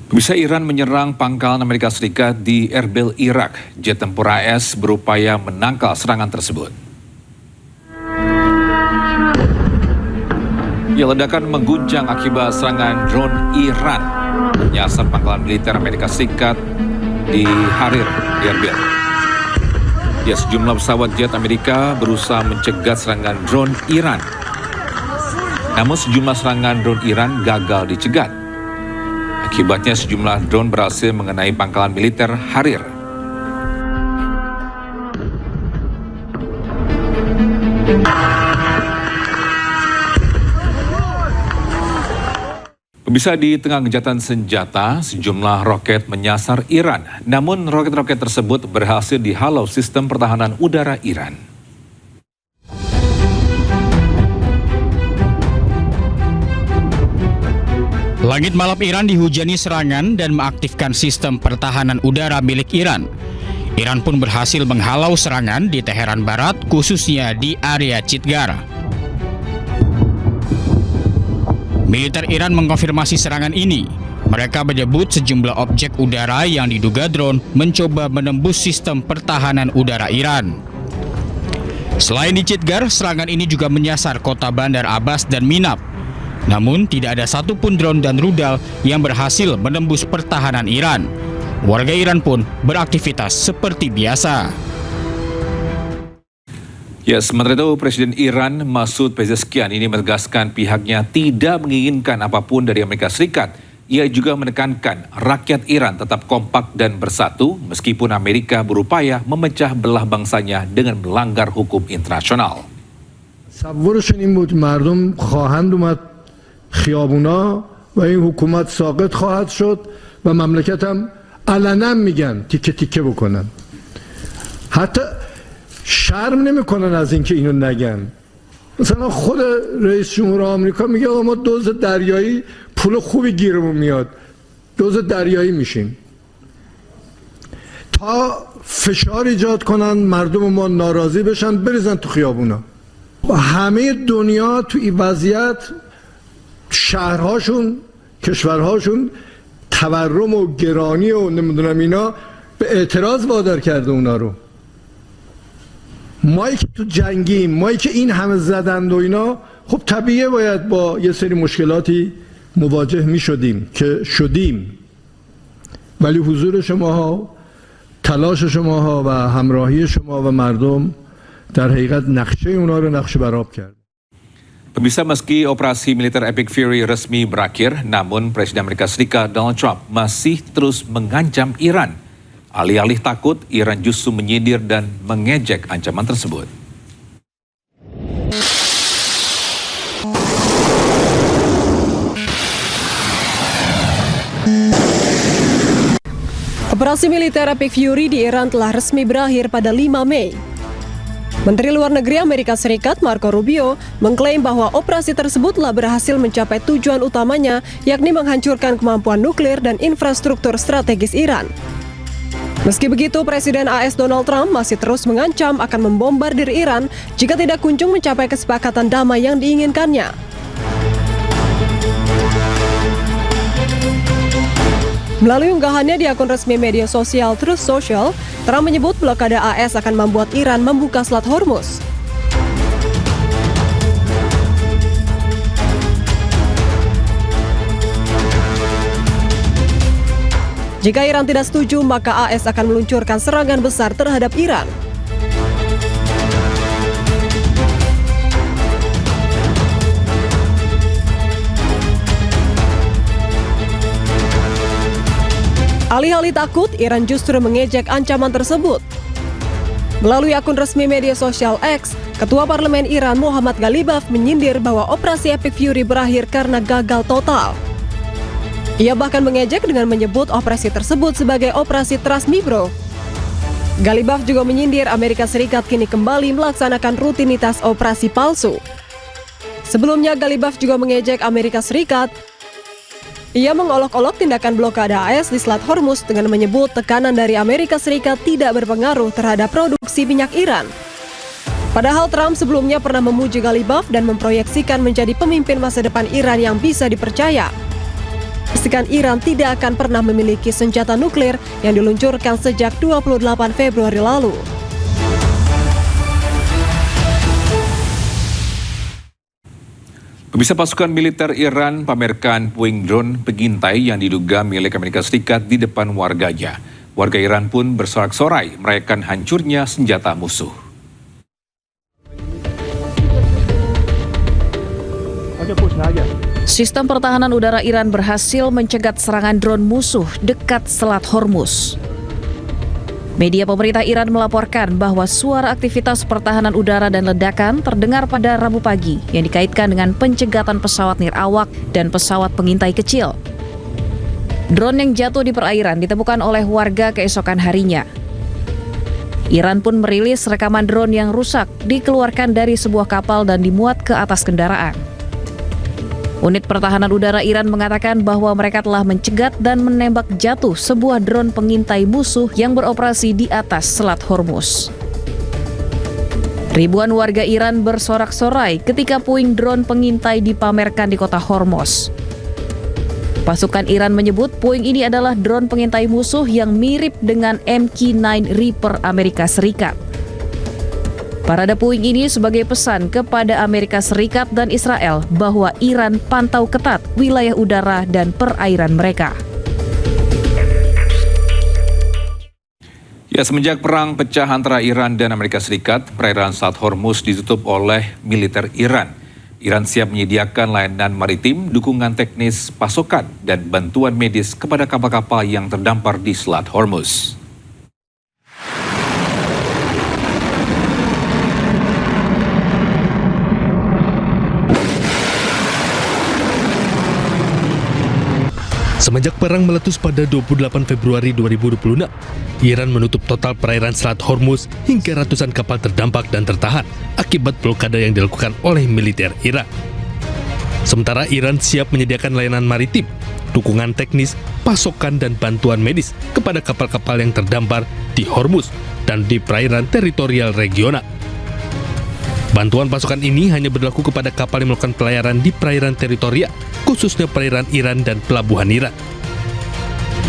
Bisa Iran menyerang pangkalan Amerika Serikat di Erbil, Irak. Jet tempur AS berupaya menangkal serangan tersebut. Ledakan mengguncang akibat serangan drone Iran menyasar pangkalan militer Amerika Serikat di Harir, di Erbil. Sejumlah pesawat jet Amerika berusaha mencegat serangan drone Iran. Namun sejumlah serangan drone Iran gagal dicegat. Akibatnya sejumlah drone berhasil mengenai pangkalan militer Harir. Bisa di tengah gencatan senjata, sejumlah roket menyasar Iran. Namun roket-roket tersebut berhasil dihalau sistem pertahanan udara Iran. Langit malam Iran dihujani serangan dan mengaktifkan sistem pertahanan udara milik Iran. Iran pun berhasil menghalau serangan di Teheran Barat, khususnya di area Chitgar. Militer Iran mengkonfirmasi serangan ini. Mereka menyebut sejumlah objek udara yang diduga drone mencoba menembus sistem pertahanan udara Iran. Selain di Chitgar, serangan ini juga menyasar kota Bandar Abbas dan Minab. Namun tidak ada satupun drone dan rudal yang berhasil menembus pertahanan Iran. Warga Iran pun beraktivitas seperti biasa. Sementara itu Presiden Iran Masoud Pezeshkian ini menegaskan pihaknya tidak menginginkan apapun dari Amerika Serikat. Ia juga menekankan rakyat Iran tetap kompak dan bersatu meskipun Amerika berupaya memecah belah bangsanya dengan melanggar hukum internasional. تصورشون این بود مردم خواهند اومد خیابونا و این حکومت ساقط خواهد شد و مملکت هم علنا میگن تیکه تیکه بکنن. حتی شرم نمیکنن از اینکه اینو نگن. مثلا خود رئیس جمهور آمریکا میگه آقا ما دوز دریایی پول خوبی گیرمون میاد، دوز دریایی میشیم. تا فشار ایجاد کنن مردم ما ناراضی بشن بریزن تو خیابونا. همه دنیا تو این وضعیت شهرهاشون کشورهاشون تورم و گرانی و نمیدونم اینا به اعتراض وادار کرده اونا رو. مایی که تو جنگیم، مایی که این همه زدند و اینا، خب طبیعیه باید با یه سری مشکلاتی مواجه می شدیم که شدیم. ولی حضور شماها، تلاش شماها و همراهی شما و مردم در حقیقت نقشه اونا رو نقشه برآب کرد. Pemirsa, meski operasi militer Epic Fury resmi berakhir, namun Presiden Amerika Serikat Donald Trump masih terus mengancam Iran. Alih-alih takut, Iran justru menyindir dan mengejek ancaman tersebut. Operasi militer Epic Fury di Iran telah resmi berakhir pada 5 Mei. Menteri Luar Negeri Amerika Serikat Marco Rubio mengklaim bahwa operasi tersebut telah berhasil mencapai tujuan utamanya, yakni menghancurkan kemampuan nuklir dan infrastruktur strategis Iran. Meski begitu, Presiden AS Donald Trump masih terus mengancam akan membombardir Iran jika tidak kunjung mencapai kesepakatan damai yang diinginkannya. Melalui unggahannya di akun resmi media sosial Truth Social, Trump menyebut blokade AS akan membuat Iran membuka Selat Hormuz. Jika Iran tidak setuju, maka AS akan meluncurkan serangan besar terhadap Iran. Alih-alih takut, Iran justru mengejek ancaman tersebut. Melalui akun resmi media sosial X, Ketua Parlemen Iran Muhammad Ghalibaf menyindir bahwa operasi Epic Fury berakhir karena gagal total. Ia bahkan mengejek dengan menyebut operasi tersebut sebagai operasi Trust Me Bro. Ghalibaf juga menyindir Amerika Serikat kini kembali melaksanakan rutinitas operasi palsu. Sebelumnya, Ghalibaf juga mengejek Amerika Serikat. Ia mengolok-olok tindakan blokade AS di Selat Hormuz dengan menyebut tekanan dari Amerika Serikat tidak berpengaruh terhadap produksi minyak Iran. Padahal Trump sebelumnya pernah memuji Ghalibaf dan memproyeksikan menjadi pemimpin masa depan Iran yang bisa dipercaya. memastikan Iran tidak akan pernah memiliki senjata nuklir yang diluncurkan sejak 28 Februari lalu. Pemirsa, pasukan militer Iran pamerkan puing drone pengintai yang diduga milik Amerika Serikat di depan warganya. Warga Iran pun bersorak-sorai merayakan hancurnya senjata musuh. Sistem pertahanan udara Iran berhasil mencegat serangan drone musuh dekat Selat Hormuz. Media pemerintah Iran melaporkan bahwa suara aktivitas pertahanan udara dan ledakan terdengar pada Rabu pagi yang dikaitkan dengan pencegatan pesawat nirawak dan pesawat pengintai kecil. Drone yang jatuh di perairan ditemukan oleh warga keesokan harinya. Iran pun merilis rekaman drone yang rusak dikeluarkan dari sebuah kapal dan dimuat ke atas kendaraan. Unit pertahanan udara Iran mengatakan bahwa mereka telah mencegat dan menembak jatuh sebuah drone pengintai musuh yang beroperasi di atas Selat Hormuz. Ribuan warga Iran bersorak-sorai ketika puing drone pengintai dipamerkan di kota Hormuz. Pasukan Iran menyebut puing ini adalah drone pengintai musuh yang mirip dengan MQ-9 Reaper Amerika Serikat. Parade puing ini sebagai pesan kepada Amerika Serikat dan Israel bahwa Iran pantau ketat wilayah udara dan perairan mereka. Ya, semenjak perang pecah antara Iran dan Amerika Serikat, perairan Selat Hormuz ditutup oleh militer Iran. Iran siap menyediakan layanan maritim, dukungan teknis, pasokan, dan bantuan medis kepada kapal-kapal yang terdampar di Selat Hormuz. Semenjak perang meletus pada 28 Februari 2026, Iran menutup total perairan Selat Hormuz hingga ratusan kapal terdampak dan tertahan akibat blokade yang dilakukan oleh militer Iran. Sementara Iran siap menyediakan layanan maritim, dukungan teknis, pasokan dan bantuan medis kepada kapal-kapal yang terdampar di Hormuz dan di perairan teritorial regional. Bantuan pasukan ini hanya berlaku kepada kapal yang melakukan pelayaran di perairan teritorial, khususnya perairan Iran dan pelabuhan Iran.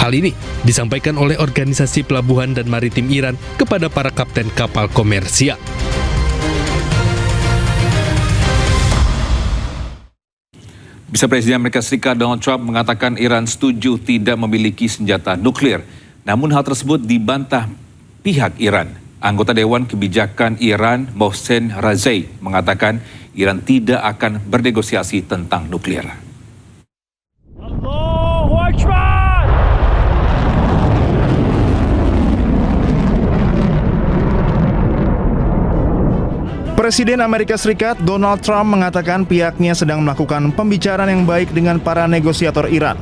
Hal ini disampaikan oleh Organisasi Pelabuhan dan Maritim Iran kepada para kapten kapal komersial. Bisa Presiden Amerika Serikat Donald Trump mengatakan Iran setuju tidak memiliki senjata nuklir. Namun hal tersebut dibantah pihak Iran. Anggota Dewan Kebijakan Iran Mohsen Razai mengatakan Iran tidak akan bernegosiasi tentang nuklir. Allahu Akbar! Presiden Amerika Serikat Donald Trump mengatakan pihaknya sedang melakukan pembicaraan yang baik dengan para negosiator Iran.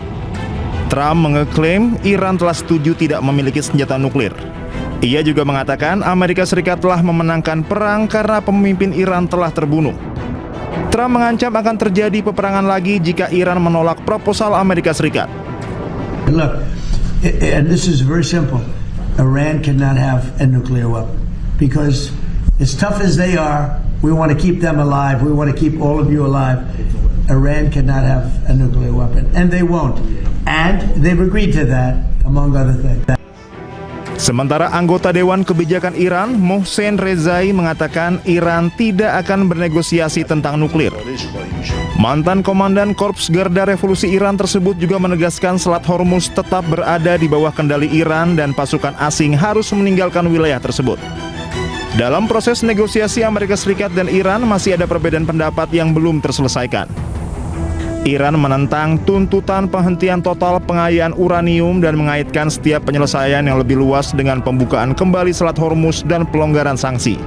Trump mengeklaim Iran telah setuju tidak memiliki senjata nuklir. Ia juga mengatakan Amerika Serikat telah memenangkan perang karena pemimpin Iran telah terbunuh. Trump mengancam akan terjadi peperangan lagi jika Iran menolak proposal Amerika Serikat. Look, and this is very simple. Iran cannot have a nuclear weapon because as tough as they are, we want to keep them alive. We want to keep all of you alive. Iran cannot have a nuclear weapon, and they won't. And they've agreed to that, among other things. Sementara anggota Dewan Kebijakan Iran, Mohsen Rezai, mengatakan Iran tidak akan bernegosiasi tentang nuklir. Mantan Komandan Korps Garda Revolusi Iran tersebut juga menegaskan Selat Hormuz tetap berada di bawah kendali Iran dan pasukan asing harus meninggalkan wilayah tersebut. Dalam proses negosiasi Amerika Serikat dan Iran masih ada perbedaan pendapat yang belum terselesaikan. Iran menentang tuntutan penghentian total pengayaan uranium dan mengaitkan setiap penyelesaian yang lebih luas dengan pembukaan kembali Selat Hormuz dan pelonggaran sanksi.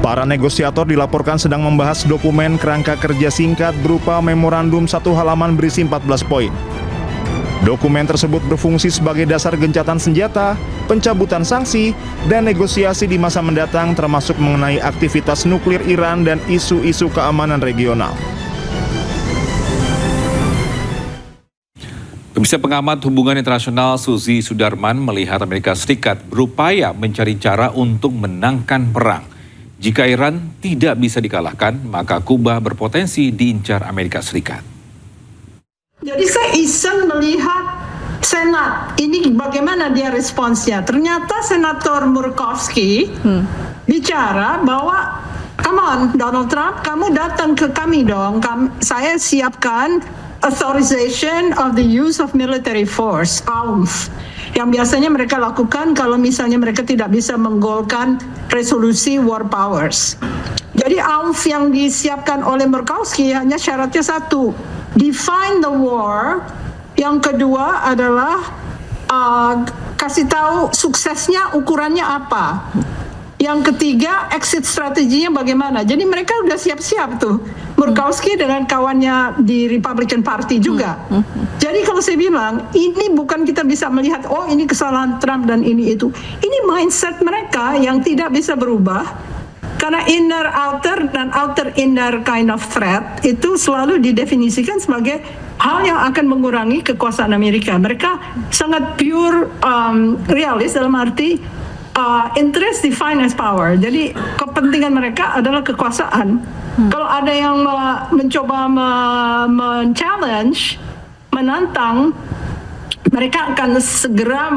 Para negosiator dilaporkan sedang membahas dokumen kerangka kerja singkat berupa memorandum 1 halaman berisi 14 poin. Dokumen tersebut berfungsi sebagai dasar gencatan senjata, pencabutan sanksi, dan negosiasi di masa mendatang termasuk mengenai aktivitas nuklir Iran dan isu-isu keamanan regional. Pemirsa, pengamat hubungan internasional Suzy Sudarman melihat Amerika Serikat berupaya mencari cara untuk menangkan perang. Jika Iran tidak bisa dikalahkan, maka Kuba berpotensi diincar Amerika Serikat. Jadi saya iseng melihat Senat, ini bagaimana dia responsnya. Ternyata Senator Murkowski bicara bahwa, come on Donald Trump, kamu datang ke kami dong, saya siapkan authorization of the use of military force, AUMF, yang biasanya mereka lakukan kalau misalnya mereka tidak bisa menggolkan resolusi war powers. Jadi AUMF yang disiapkan oleh Murkowski hanya syaratnya satu, define the war. Yang kedua adalah kasih tahu suksesnya ukurannya apa. Yang ketiga exit strateginya bagaimana. Jadi mereka udah siap-siap tuh. Murkowski dengan kawannya di Republican Party juga. Jadi kalau saya bilang ini bukan kita bisa melihat oh ini kesalahan Trump dan ini itu. Ini mindset mereka yang tidak bisa berubah. Karena inner outer dan outer inner kind of threat itu selalu didefinisikan sebagai hal yang akan mengurangi kekuasaan Amerika. Mereka sangat pure realis dalam arti interest defined as power. Jadi kepentingan mereka adalah kekuasaan. Kalau ada yang mencoba men-challenge, menantang, mereka akan segera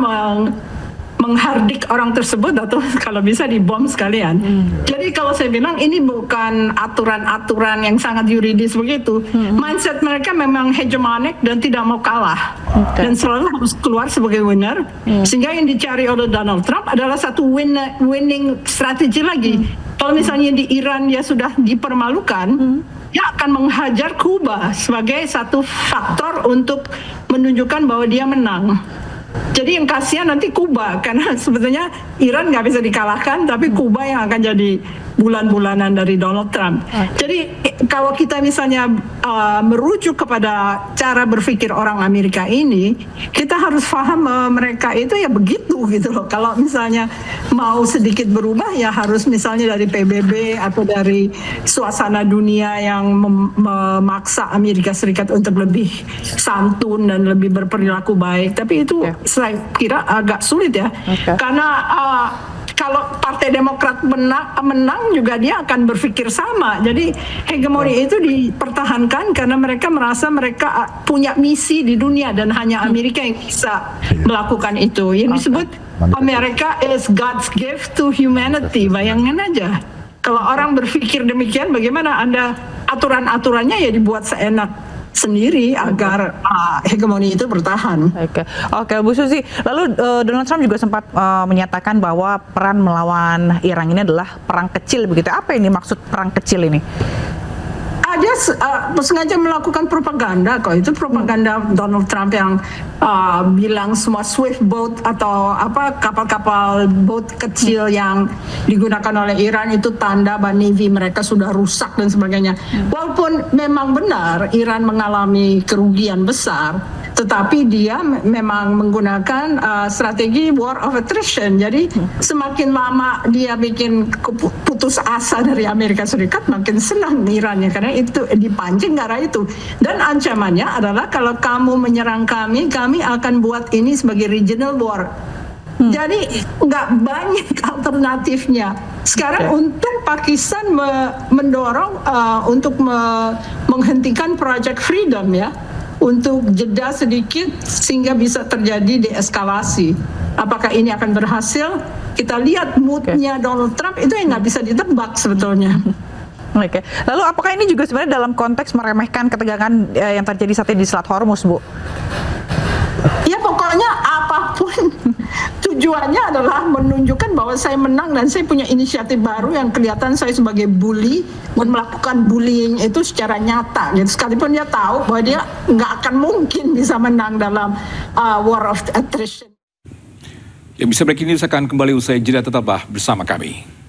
menghardik orang tersebut atau kalau bisa dibom sekalian. Jadi kalau saya bilang ini bukan aturan-aturan yang sangat yuridis begitu. Mindset mereka memang hegemonik dan tidak mau kalah. Dan selalu harus keluar sebagai winner. Sehingga yang dicari oleh Donald Trump adalah satu winning strategi lagi. Kalau misalnya di Iran dia sudah dipermalukan, dia akan menghajar Kuba sebagai satu faktor untuk menunjukkan bahwa dia menang. Jadi yang kasihan nanti Kuba, karena sebetulnya Iran nggak bisa dikalahkan, tapi Kuba yang akan jadi bulan-bulanan dari Donald Trump. Jadi kalau kita misalnya merujuk kepada cara berpikir orang Amerika ini, kita harus paham mereka itu ya begitu gitu loh. Kalau misalnya mau sedikit berubah ya harus misalnya dari PBB atau dari suasana dunia yang memaksa Amerika Serikat untuk lebih santun dan lebih berperilaku baik. Tapi itu saya kira agak sulit ya, karena kalau Partai Demokrat menang juga dia akan berpikir sama. Jadi hegemoni itu dipertahankan karena mereka merasa mereka punya misi di dunia dan hanya Amerika yang bisa melakukan itu. Yang disebut America is God's gift to humanity. Bayangin aja. Kalau orang berpikir demikian, bagaimana Anda aturan-aturannya ya dibuat seenak sendiri agar hegemoni itu bertahan. Oke, Bu Susi. Lalu Donald Trump juga sempat menyatakan bahwa peran melawan Iran ini adalah perang kecil begitu. Apa ini maksud perang kecil ini? Dia sengaja melakukan propaganda kok. Itu propaganda Donald Trump yang bilang semua swift boat atau kapal-kapal boat kecil yang digunakan oleh Iran itu tanda bahwa Navy mereka sudah rusak dan sebagainya. Walaupun memang benar Iran mengalami kerugian besar, tetapi dia memang menggunakan strategi war of attrition. Jadi semakin lama dia bikin putus asa dari Amerika Serikat, makin senang Irannya karena itu dipancing ke arah itu. Dan ancamannya adalah kalau kamu menyerang kami akan buat ini sebagai regional war. Jadi nggak banyak alternatifnya. Sekarang untuk Pakistan mendorong untuk menghentikan Project Freedom ya, untuk jeda sedikit sehingga bisa terjadi deeskalasi. Apakah ini akan berhasil? Kita lihat moodnya Donald Trump itu yang nggak bisa ditebak sebetulnya. Oke. Lalu apakah ini juga sebenarnya dalam konteks meremehkan ketegangan yang terjadi saat ini di Selat Hormuz, Bu? Ya pokoknya apapun tujuannya adalah menunjukkan bahwa saya menang dan saya punya inisiatif baru yang kelihatan saya sebagai bully dan melakukan bullying itu secara nyata. Gitu. Sekalipun dia tahu bahwa dia nggak akan mungkin bisa menang dalam war of attrition. Yang bisa breaking news akan kembali usai jeda, tetaplah bersama kami.